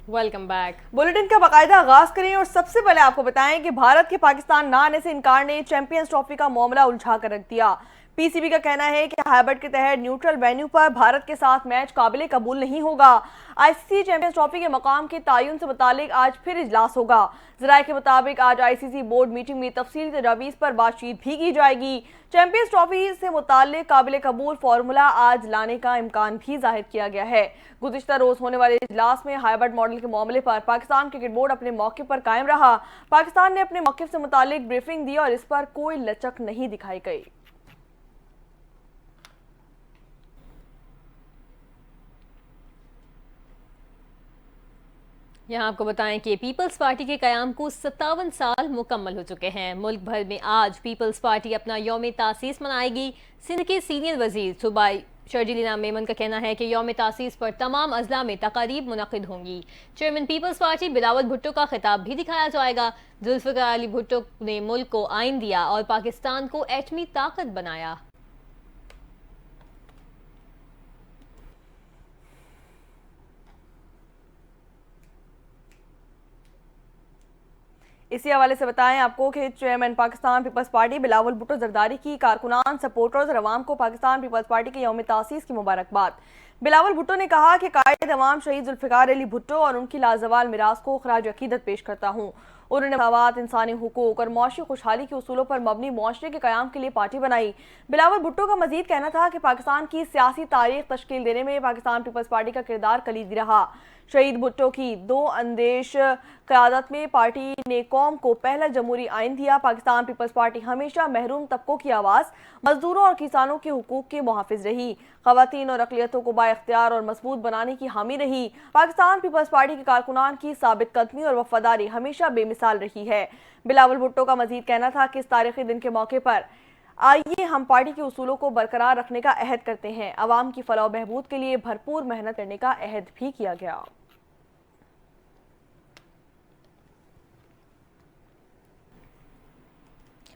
Welcome back. Bulletin का बाकायदा आगाज करें और सबसे पहले आपको बताएं कि भारत के पाकिस्तान ना आने से इनकार ने चैंपियंस ट्रॉफी का मामला उलझा कर रख दिया। पीसीबी का कहना है कि हाइबर्ट के तहत न्यूट्रल वेन्यू पर भारत के साथ मैच काबिले कबूल नहीं होगा। आईसीसी चैंपियंस ट्रॉफी के मकाम के तयन से मुतालिक आज फिर इजलास होगा। जराये के मुताबिक आज आईसीसी बोर्ड मीटिंग में तफसीली तजावीज़ पर बातचीत भी की जाएगी। चैंपियंस ट्रॉफी से मुतालिक काबिले कबूल फार्मूला आज लाने का इम्कान भी जाहिर किया गया है। गुज़िश्ता रोज होने वाले इजलास में हाइबर्ट मॉडल के मामले पर पाकिस्तान क्रिकेट बोर्ड अपने मौके पर कायम रहा। पाकिस्तान ने अपने मौक़िफ़ से मुतालिक ब्रीफिंग दी और इस पर कोई लचक नहीं दिखाई गई। यहाँ आपको बताएं कि पीपल्स पार्टी के कयाम को 57 साल मुकम्मल हो चुके हैं। मुल्क भर में आज पीपल्स पार्टी अपना यौम तासीस मनाएगी। सिंध के सीनियर वजीर सूबाई शर्जील इनाम मेमन का कहना है कि यौम तासीस पर तमाम अजला में तकारीब मुनक़िद होंगी। Chairman people's party Bilawal Bhutto का खिताब भी दिखाया जाएगा। जुल्फ़िकार अली भुट्टो ने मुल्क को आइन दिया और पाकिस्तान को एटमी ताकत बनाया। इसी हवाले से बताएं आपको कि chairman Pakistan people's party Bilawal Bhutto Zardari की कारकुनान, सपोर्टर्स और अवाम को पाकिस्तान पीपल्स पार्टी के यौम तासीस की मुबारकबाद। बिलावल भुट्टो ने कहा कि कायद अवाम शहीद जुल्फ़िकार अली भुट्टो और उनकी लाजवाल मिरास को खराज अकीदत पेश करता हूँ। उन्होंने मसावात, इंसानी हुकूक और मुआशी खुशहाली के उसूलों पर मबनी मुआशरे के क़याम के लिए पार्टी बनाई। बिलावल भुट्टो का मजीद कहना था कि पाकिस्तान की सियासी तारीख तश्कील देने में पाकिस्तान पीपल्स पार्टी का किरदार कलीदी रहा। शहीद भुट्टो की दो अंदेश क़यादत में पार्टी ने कौम को पहला जमहूरी आइन दिया। पाकिस्तान पीपल्स पार्टी हमेशा महरूम तबकों की आवाज़, मजदूरों और किसानों के हुकूक के मुहाफिज रही। ख़वातीन और अक़लियतों को बाइख्तियार और मजबूत बनाने की हामी रही। पाकिस्तान पीपल्स पार्टी के कारकुनान की साबित कदमी और वफादारी हमेशा बेमिसाल रही है। बिलावल भुट्टो का मजीद कहना था कि इस तारीखी दिन के मौके पर आइए हम पार्टी के उसूलों को बरकरार रखने का अहद करते हैं। अवाम की फलाह बहबूद के लिए भरपूर मेहनत करने का अहद भी किया गया।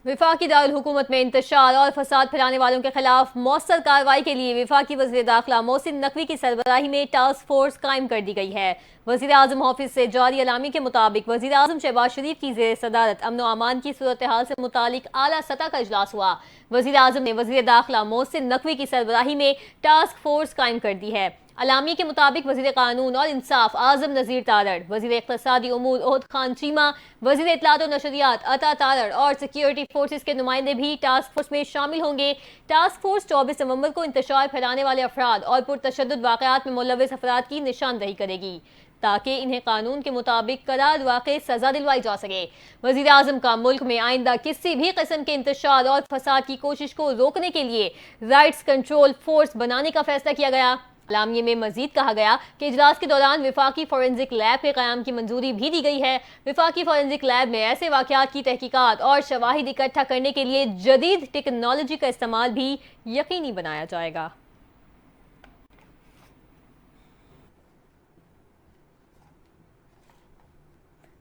विफाकी दारुल हुकूमत में इंतशार और फसाद फैलाने वालों के खिलाफ मौसर कार्रवाई के लिए विफाकी वज़ीर दाखिला मोहसिन नकवी की सरबराही में टास्क फोर्स कायम कर दी गई है। वज़ीर आज़म ऑफिस से जारी अलामी के मुताबिक वज़ीर आज़म शहबाज शरीफ की ज़ेर सदारत अमन व अमान की सूरत हाल से मुतालिक आला सतह का इजलास हुआ। वज़ीर आज़म ने वज़ीर दाखिला मोहसिन नकवी की सरबराही में टास्क फोर्स कायम कर दी है। अलामी के मुताबिक वज़ीर कानून और इंसाफ आज़म नज़ीर तारड़, वज़ीर इक़्तिसादी उमूर ओहद खान चीमा, वज़ीर इत्तलात और नशरियात अता तारड़ और सिक्योरिटी फोर्सेस के नुमाइंदे भी टास्क फोर्स में शामिल होंगे। टास्क फोर्स 24 नवंबर को इंतशार फैलाने वाले अफराद और पुरतशद्दुद वाक़यात में मुलव्वस अफराद की निशानदही करेगी ताकि इन्हें कानून के मुताबिक करार वाक़ई सजा दिलवाई जा सके। वज़ीर आज़म का मुल्क में आइंदा किसी भी किस्म के इंतशार और फसाद की कोशिश को रोकने के लिए राइट्स कंट्रोल फोर्स बनाने का फैसला किया गया। अलामिये में मजीद कहा गया कि इजलास के दौरान विफाकी फोरेंसिक लैब के क़याम की मंजूरी भी दी गई है। विफाकी फोरेंसिक लैब में ऐसे वाक़यात की तहकीकात और शवाहिद इकट्ठा करने के लिए जदीद टेक्नोलॉजी का इस्तेमाल भी यकीनी बनाया जाएगा।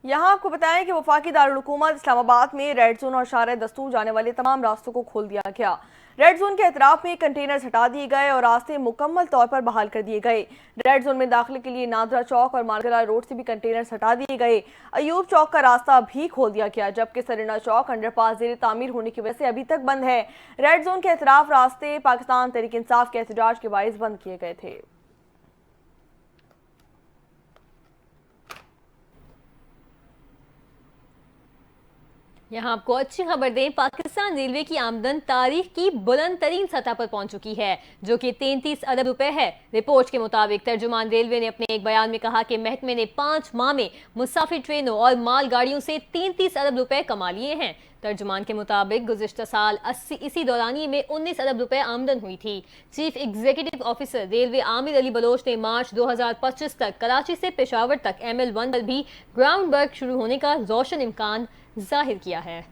यहाँ आपको बताएं कि वफाकी दारुल हुकूमत इस्लामाबाद में रेड जोन और शारे दस्तूर जाने वाले तमाम रास्तों को खोल दिया गया। रेड जोन के अतराफ में कंटेनर्स हटा दिए गए और रास्ते मुकम्मल तौर पर बहाल कर दिए गए। रेड जोन में दाखिले के लिए नादरा चौक और मालगला रोड से भी कंटेनर्स हटा दिए गए। अयूब चौक का रास्ता भी खोल दिया गया, जबकि सरीना चौक अंडरपास ज़ेर तामीर होने की वजह से अभी तक बंद है। रेड जोन के अतराफ रास्ते पाकिस्तान तहरीक इंसाफ के एहतजाज के बाइस बंद किए गए थे। यहाँ आपको अच्छी खबर दें, पाकिस्तान रेलवे की आमदन तारीख की बुलंद तरीन सतह पर पहुंच चुकी है, जो कि 33 अरब रुपए है। रिपोर्ट के मुताबिक तर्जुमान रेलवे ने अपने एक बयान में कहा कि महकमे ने 5 माह में मुसाफिर ट्रेनों और मालगाड़ियों से 33 अरब रुपए कमा लिए हैं। तर्जुमान के मुताबिक गुज़िश्ता साल इसी दौरानिए में 19 अरब रुपए आमदन हुई थी। Chief executive officer railway Aamir Ali Baloch ने मार्च 2025 तक कराची से पेशावर तक ML1 पर भी ग्राउंड वर्क शुरू होने का रोशन इम्कान जाहिर किया है।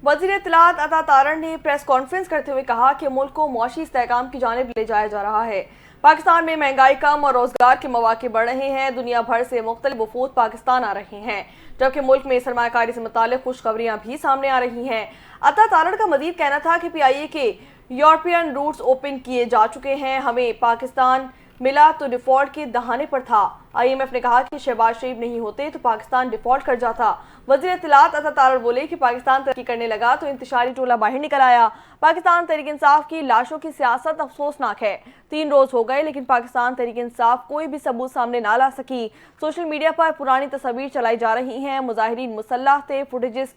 वज़ीर इत्तलात अता तारड़ ने प्रेस कॉन्फ्रेंस करते हुए कहा कि मुल्क को मुआशी इस्तेहकाम की जानिब ले जाया जा रहा है। पाकिस्तान में महंगाई कम और रोजगार के मौके बढ़ रहे हैं। दुनिया भर से मुख्तलिफ वफूद पाकिस्तान आ रहे हैं, जबकि मुल्क में सरमायाकारी से मुताल्लिक खुशखबरियां भी सामने आ रही हैं। अता तारड़ का मजीद कहना था कि PIA के यूरोपियन रूट्स ओपन किए जा चुके हैं, हमें पाकिस्तान मिला तो डिफॉल्ट के दहाने पर था। आईएमएफ ने कहा कि शहबाज शरीफ नहीं होते तो पाकिस्तान डिफॉल्ट कर जाता। वज़ीर इत्तलात अता तारर बोले कि पाकिस्तान तरक्की करने लगा तो इंतशारी टोला बाहर निकल आया। पाकिस्तान तहरीक इंसाफ की लाशों की सियासत अफसोसनाक है। 3 रोज हो गए लेकिन पाकिस्तान तहरीक इंसाफ कोई भी सबूत सामने ना ला सकी। सोशल मीडिया पर पुरानी तस्वीर चलाई जा रही हैं, मुजाहिरीन मुसल्लह थे, फुटेजेस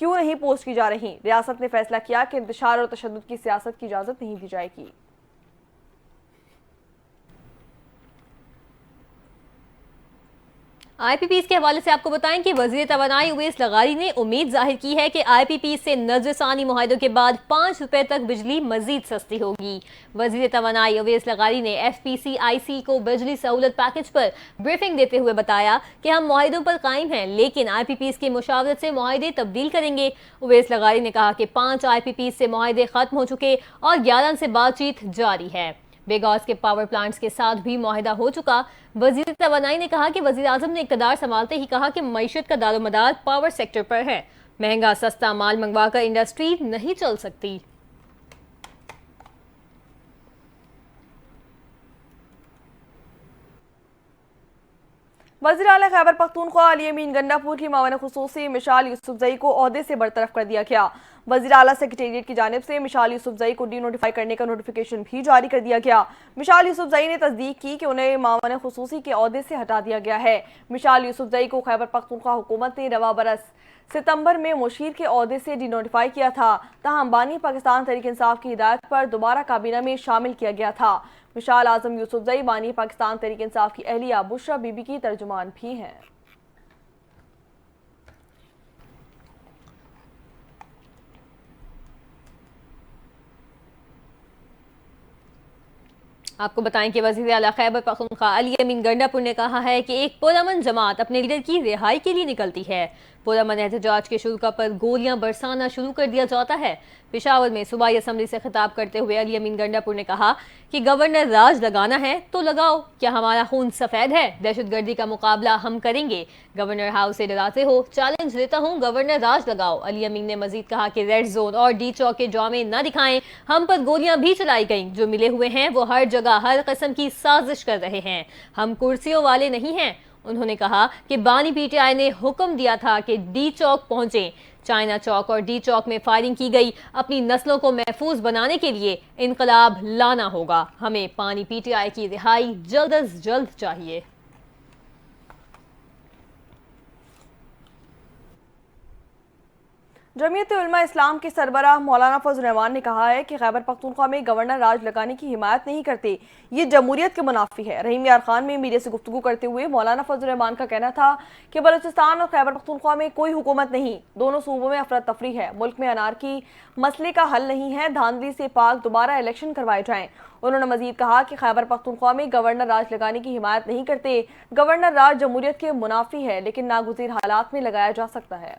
क्यों नहीं पोस्ट की जा रही। रियासत ने फैसला किया कि इंतशार और तशद्दुद की सियासत की इजाज़त नहीं दी जाएगी। आईपीपीस के हवाले से आपको बताएं कि वजीर तवानाई उवैस लगारी ने उम्मीद जाहिर की है कि आईपीपीस से नजरसानी मुआहदों के बाद 5 रुपए तक बिजली मजीद सस्ती होगी। वजीर तवानाई उवैस लगारी ने FPCIC को बिजली सहूलत पैकेज पर ब्रीफिंग देते हुए बताया कि हम मुआहदों पर कायम हैं लेकिन आईपीपीस की मुशावरत से मुआहदे तब्दील करेंगे। उवैस लगारी ने कहा कि 5 आईपीपीस से मुआहदे खत्म हो चुके और 11 से बातचीत जारी है। बेगौस के पावर प्लांट्स के साथ भी मुआहिदा हो चुका। वजीर तवानाई ने कहा कि वजीर आजम ने इक़्तिदार संभालते ही कहा कि मईशत का दारोमदार पावर सेक्टर पर है। महंगा सस्ता माल मंगवाकर इंडस्ट्री नहीं चल सकती। वज़ीर आला खैबर पख्तूनख्वा अली अमीन गंडापुर की मावन खुसूसी मिशाल यूसुफजई को ओहदे से बरतरफ कर दिया गया। वज़ीर आला सेक्रेटेरिएट की जानिब से मिशाल यूसुफजई को डी नोटिफाई करने का नोटिफिकेशन भी जारी कर दिया गया। मिशाल यूसुफजई ने तस्दीक की कि उन्हें मावन खुसूसी के ओहदे से हटा दिया गया है। मिशाल यूसुफजई को खैबर पख्तूनख्वा हुकूमत ने रवा बरस सितंबर में मुशीर के ओहदे से डी नोटिफाई किया था। ताहम बानी पाकिस्तान तहरीक इंसाफ की हिदायत पर दोबारा काबीना में शामिल किया गया था। मिशाल आजम यूसुफजई बानी पाकिस्तान तहरीक इंसाफ की अहलिया बुशरा बीबी की तर्जुमान भी हैं। आपको बताएं कि वज़ीर आला खैबर पख्तूनख्वा अली अमीन गंडापुर ने कहा है कि एक पुरअमन जमात अपने लीडर की रिहाई के लिए निकलती है। पुरअमन एहतजाज के शुरू पर गोलियां बरसाना शुरू कर दिया जाता है। पेशावर में सूबाई असम्बली से खिताब करते हुए अली अमीन गंडापुर ने कहा कि गवर्नर राज लगाना है तो लगाओ, क्या हमारा खून सफेद है? दहशतगर्दी का मुकाबला हम करेंगे। गवर्नर हाउस से डराते हो, चैलेंज देता हूँ, गवर्नर राज लगाओ। अली अमीन ने मजीद कहा कि रेड जोन और डी चौक के ड्रामे न दिखाएं, हम पर गोलियां भी चलाई गईं। जो मिले हुए हैं वो हर जगह हर किस्म की साजिश कर रहे हैं, हम कुर्सियों वाले नहीं हैं। उन्होंने कहा कि बानी PTI ने हुक्म दिया था कि डी चौक पहुंचे। चाइना चौक और डी चौक में फायरिंग की गई। अपनी नस्लों को महफूज बनाने के लिए इनकलाब लाना होगा। हमें बानी PTI की रिहाई जल्द अज जल्द चाहिए। जमीयत उलमा इस्लाम के सरबराह मौलाना फजल रहमान ने कहा है कि खैबर पख्तूनख्वा में गवर्नर राज लगाने की हिमायत नहीं करते, ये जमहूरियत के मुनाफी है। रहीम यार खान में मीडिया से गुफ्तगू करते हुए मौलाना फजल रहमान का कहना था कि बलूचिस्तान और खैबर पख्तूनख्वा में कोई हुकूमत नहीं, दोनों सूबों में अफरा तफरी है, मुल्क में अनारकी मसले का हल नहीं है, धांधली से पाक दोबारा इलेक्शन करवाए जाएं। उन्होंने मजीद कहा कि खैबर पख्तूनख्वा में गवर्नर राज लगाने की हिमायत नहीं करते, गवर्नर राज जमहूरियत के मुनाफी है लेकिन नागुज़ीर हालात में लगाया जा सकता है।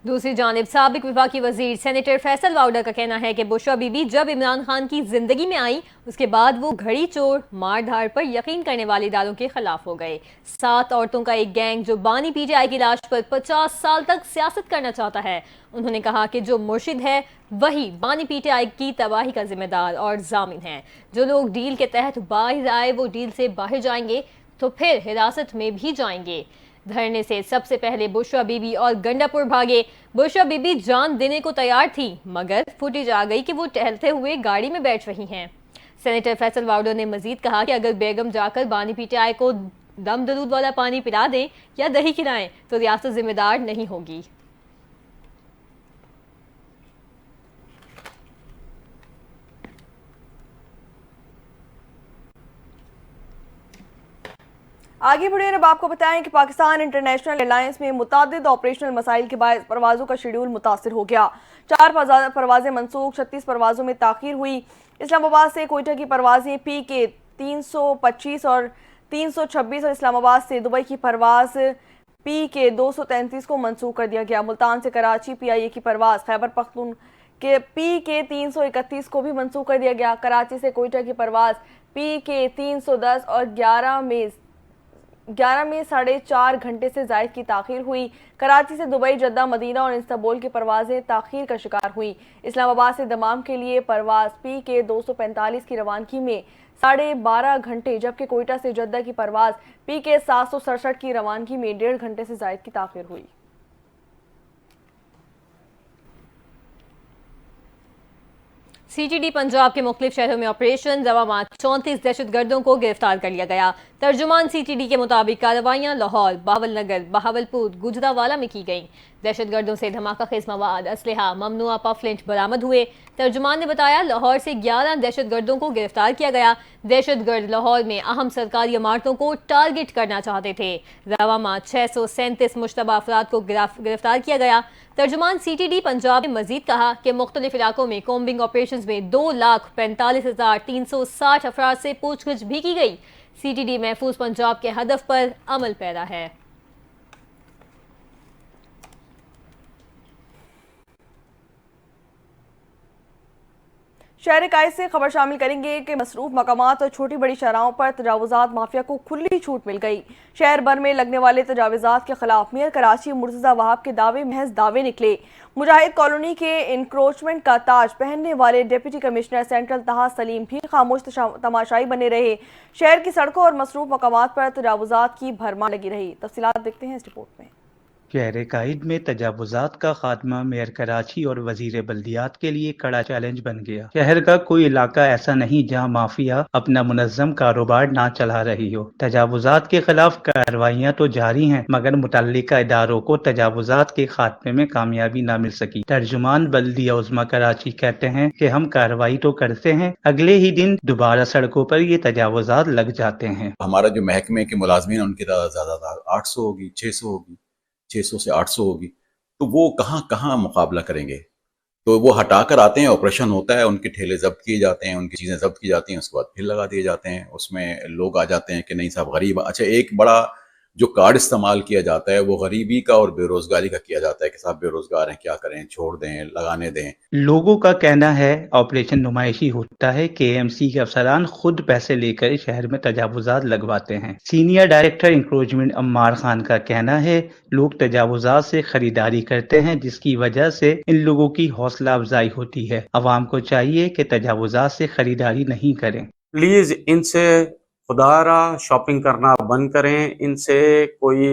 दूसरी जानिब साबिक विफाकी वजीर सेनेटर फैसल वाउडर का कहना है कि बुशरा बीबी जब इमरान खान की जिंदगी में आई उसके बाद वो घड़ी चोर मार धाड़ पर यकीन करने वाले इदारों के खिलाफ हो गए। 7 औरतों का एक गैंग जो बानी PTI की लाश पर 50 साल तक सियासत करना चाहता है। उन्होंने कहा कि जो मुर्शिद है वही बानी PTI की तबाही का जिम्मेदार और जामिन है। जो लोग डील के तहत बाहर आए वो डील से बाहर जाएंगे तो फिर हिरासत में भी जाएंगे। धरने से सबसे पहले बुशरा बीबी और गंडापुर भागे। बुशरा बीबी जान देने को तैयार थी मगर फुटेज आ गई कि वो टहलते हुए गाड़ी में बैठ रही हैं। सेनेटर फैसल वाउडर ने मजीद कहा कि अगर बेगम जाकर बानी PTI को दम दरूद वाला पानी पिला दें या दही खिलाएं तो रियासत जिम्मेदार नहीं होगी। आगे बढ़े और अब आपको बताएं कि पाकिस्तान इंटरनेशनल एयरलाइंस में मुतादिद ऑपरेशनल मसाइल के बाद परवाज़ों का शेड्यूल मुतासर हो गया। 4 परवाजें मनसूख, 36 परवाज़ों में ताख़ीर हुई। इस्लामाबाद से कोयटा की परवाजें PK 325 और 326 और इस्लामाबाद से दुबई की परवाज़ PK 233 को मनसूख कर दिया गया। मुल्तान से कराची PIA की परवाज़ खैबर पख्तून के PK 331 को भी मनसूख कर दिया गया। कराची से कोयटा की परवाज़ PK 310 और 11 में 11 में 4.5 घंटे से जायद की ताखीर हुई। कराची से दुबई, जद्दा, मदीना और इस्तांबुल की परवाजें ताखीर का शिकार हुई। इस्लामाबाद से दमाम के लिए परवाज PK 245 की रवानगी में 12.5 घंटे, जबकि कोयटा से जद्दा की परवाज PK 767 की रवानगी में 1.5 घंटे से जायद की ताखीर हुई। CTD पंजाब के मुख्तलिफ शहरों में ऑपरेशन रवा 34 दहशतगर्दों को गिरफ्तार कर लिया गया। तर्जुमान CTD के मुताबिक कार्रवाइयां लाहौर, बहावलनगर, बहावलपुर, गुजरावाला में की गईं। दहशतगर्दों से धमाका खेज मवाद, असलहा, ममनुआ पफलिंट बरामद हुए। तर्जुमान ने बताया लाहौर से 11 दहशतगर्दों को गिरफ्तार किया गया। दहशतगर्द लाहौर में अहम सरकारी इमारतों को टारगेट करना चाहते थे। रवा 637 मुश्तबा अफराद को गिरफ्तार किया गया। तर्जुमान CTD पंजाब ने मजीद कहा कि मुख्तलिफ इलाकों में कॉम्बिंग ऑपरेशन में 2,45,360 अफराद से पूछगिछ भी की गई। CTD महफूज पंजाब के हदफ पर अमल पैरा है। शहर कायद से खबर शामिल करेंगे कि मसरूफ मकामात और छोटी बड़ी शहरों पर तजावुजात माफिया को खुली छूट मिल गई। शहर भर में लगने वाले तजावुजात के खिलाफ मेयर कराची मुर्तजा वहाब के दावे महज दावे निकले। मुजाहिद कॉलोनी के इंक्रोचमेंट का ताज पहनने वाले डिप्टी कमिश्नर सेंट्रल तहा सलीम भी खामोश तमाशाई बने रहे। शहर की सड़कों और मसरूफ मकामात पर तजावुजात की भरमार लगी रही। तफसीलात देखते हैं इस रिपोर्ट में। शहर कायद में तजावुजात का खात्मा मेयर कराची और वजीर बल्दियात के लिए कड़ा चैलेंज बन गया। शहर का कोई इलाका ऐसा नहीं जहां माफिया अपना मुनज़्ज़म कारोबार ना चला रही हो। तजावुजात के खिलाफ कार्रवाइयां तो जारी हैं, मगर मुतल्लिका इदारों को तजावुजात के खात्मे में कामयाबी ना मिल सकी। तर्जुमान बल्दिया उज़्मा कराची कहते हैं कि हम कार्रवाई तो करते हैं, अगले ही दिन दोबारा सड़कों पर ये तजावुजात लग जाते हैं। हमारा जो महकमे के मुलाजमीन उनकी तादाद ज्यादा 800 होगी, 600 होगी, 600 से 800 होगी, तो वो कहाँ मुकाबला करेंगे। तो वो हटा कर आते हैं, ऑपरेशन होता है, उनके ठेले जब्त किए जाते हैं, उनकी चीज़ें जब्त की जाती हैं, उसके बाद फिर लगा दिए जाते हैं। उसमें लोग आ जाते हैं कि नहीं साहब गरीब। अच्छा, एक बड़ा जो कार्ड इस्तेमाल किया जाता है वो गरीबी का और बेरोजगारी का किया जाता है कि साहब बेरोजगार हैं, क्या करें, छोड़ दें, लगाने दें। लोगों का कहना है ऑपरेशन नुमाइशी होता है। KMC के अफसरान खुद पैसे लेकर शहर में तजावुजात लगवाते हैं। Senior director encroachment Ammar Khan का कहना है लोग तजावुजात से खरीदारी करते हैं, जिसकी वजह से इन लोगों की हौसला अफजाई होती है। अवाम को चाहिए कि तजावुजात से खरीदारी नहीं करें। प्लीज इनसे खुदारा शॉपिंग करना बंद करें। इनसे कोई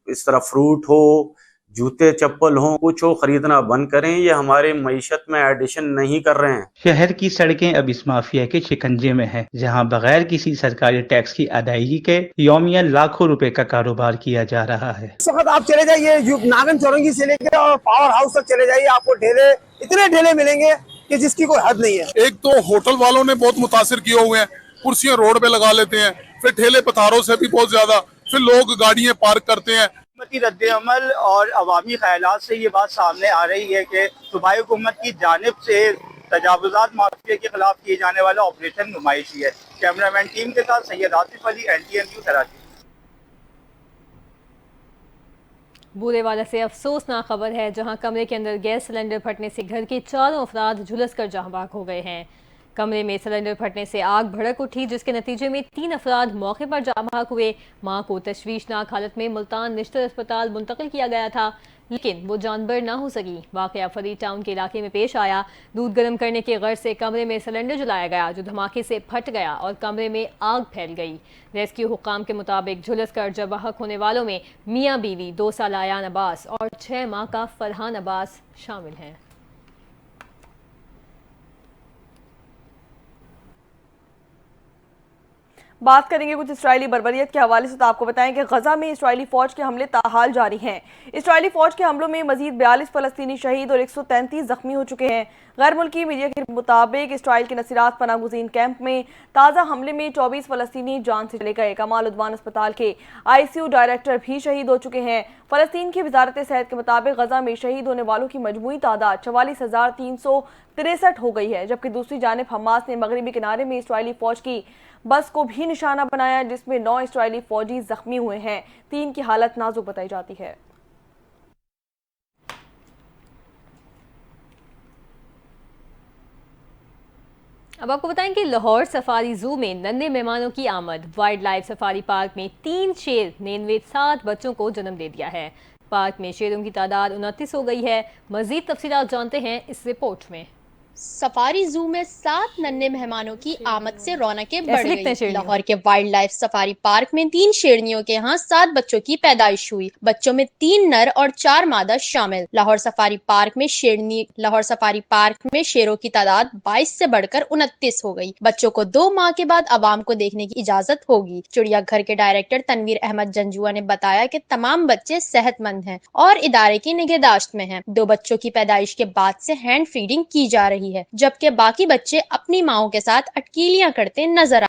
इस तरह फ्रूट हो, जूते चप्पल हो, कुछ हो, खरीदना बंद करें। ये हमारे मईशत में एडिशन नहीं कर रहे हैं। शहर की सड़कें अब इस माफिया के शिकंजे में हैं, जहां बगैर किसी सरकारी टैक्स की अदायगी के यौमिया लाखों रुपए का कारोबार किया जा रहा है। इस वक्त आप चले जाइए नागन चौरंगी से लेकर और पावर हाउस तक चले जाइए, आपको ढेले, इतने ढेले मिलेंगे कि जिसकी कोई हद नहीं है। एक तो होटल वालों ने बहुत मुतासिर किए हुए हैं, कुर्सियां रोड पे लगा लेते हैं, फिर ठेले पथारों से भी बहुत ज्यादा, फिर लोग गाड़ियां पार्क करते हैं। हुकूमती रद्द-ए-अमल और अवामी ख्यालात से ये बात सामने आ रही है कि सूबाई हुकूमत की जानिब से तजावुजात माफिया के खिलाफ किए जाने वाला ऑपरेशन नुमाइशी है। कैमरामैन टीम के साथ सैयद आसिफ अली, NTN न्यूज़ कराची। बूरेवाला से अफसोसनाक खबर है, जहां कमरे के अंदर गैस सिलेंडर फटने से घर के चारों अफराद झुलसकर जहां बाग हो गए हैं। कमरे में सिलेंडर फटने से आग भड़क उठी, जिसके नतीजे में 3 अफराद मौके पर जहां बाग हुए। मां को तशवीशनाक हालत में मुल्तान निश्तर अस्पताल मुंतकिल किया गया था, लेकिन वो जानबर ना हो सकी। वाकया फरी टाउन के इलाके में पेश आया। दूध गर्म करने के गर्ज से कमरे में सिलेंडर जलाया गया, जो धमाके से फट गया और कमरे में आग फैल गई। रेस्क्यू हुक्काम के मुताबिक झुलसकर जबाहक होने वालों में मियाँ बीवी 2 साल आयान अब्बास और 6 माह का फरहान अब्बास शामिल हैं। बात करेंगे कुछ इसराइली बर्बरियत के हवाले से, तो आपको बताएं कि गजा में इसराइली फौज के हमले ताहाल जारी हैं। इसराइली फौज के हमलों में मजीद 42 फलस्तीनी शहीद और 133 जख्मी हो चुके हैं। गैर मुल्की मीडिया के मुताबिक इसराइल के नसीरात पनागुज़ीन कैंप में ताज़ा हमले में 24 फलस्तीनी जान से चले गए। कमाल उद्वान अस्पताल के ICU डायरेक्टर भी शहीद हो चुके हैं। फलस्तीन की वजारत सेहत के मुताबिक गजा में शहीद होने वालों की मजमूई तादाद 44,363 हो गई है, जबकि दूसरी जानिब हमास ने मगरबी किनारे में इसराइली फौज की बस को भी निशाना बनाया, जिसमें 9 इसराइली फौजी जख्मी हुए हैं। 3 की हालत नाजुक बताई जाती है। अब आपको बताएं कि लाहौर सफारी जू में नन्हे मेहमानों की आमद। वाइल्ड लाइफ सफारी पार्क में 3 शेर ने 7 बच्चों को जन्म दे दिया है। पार्क में शेरों की तादाद 29 हो गई है। मजीद तफसीलात जानते हैं इस रिपोर्ट में। सफारी जू में 7 नन्हे मेहमानों की आमद से रौनकें बढ़ गई। लाहौर के वाइल्ड लाइफ सफारी पार्क में 3 शेरनियों के यहाँ 7 बच्चों की पैदाइश हुई। बच्चों में 3 नर और 4 मादा शामिल। लाहौर सफारी पार्क में शेरों की तादाद 22 से बढ़कर 29 हो गई। बच्चों को 2 माह के बाद आवाम को देखने की इजाजत होगी। चिड़ियाघर के डायरेक्टर तनवीर अहमद जंजुआ ने बताया कि तमाम बच्चे सेहतमंद हैं और इदारे की निगहदाश्त में हैं। 2 बच्चों की पैदाइश के बाद से हैंड फीडिंग की जा रही है, जबकि बाकी बच्चे अपनी माओं के साथ अटकीलियां करते नजर